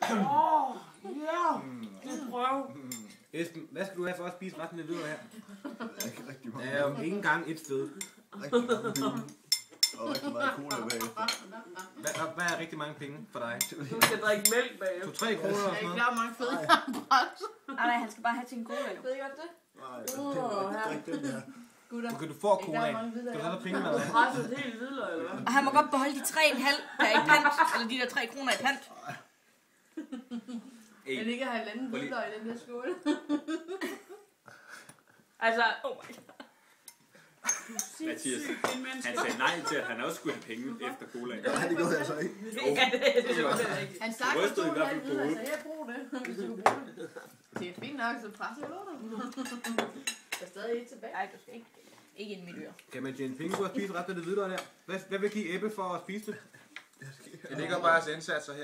Ja! Det prøv. Esben, hvad skal du have for at spise resten af videre her? Ikke rigtig Der mange. er jo ikke engang et sted. Rigtig mange penge. Og rigtig meget cola bagefter. Hvad er rigtig mange penge for dig? Du skal drikke mælk bagefter. 2-3 kroner og Jeg sådan er noget? klar, hvor mange fede jeg har brændt. Nej, han skal bare have sin cola. Ved I godt det? Nej, det er ikke den der. Gutter. Okay, du får Ikke cola. der er mange Skal du videre. have penge med dig? Presset helt videre, eller hvad? Og han må godt beholde de 3,5 der er i pant. Eller de der 3 kroner i pant. Jeg ligger her halvanden hvidløg i den der skål. Altså, Mathias, han sagde nej til, at han også skulle have penge efter colaen. Nej, det gjorde jeg så ikke. ja, det er selvfølgelig rigtigt. Han stak på Rystede i hvert 2,5 fald på hvidløg, hovedet. så jeg bruger det, hvis du vil bruge det. Det er fint nok, så presser jeg dig. Der er stadig et tilbage. Nej, du skal ikke ind i mit øre. Kan man tjene penge på at spise resten af det videre der? Hvad vil give Ebbe for at spise det? Det ligger bare hans indsatser her.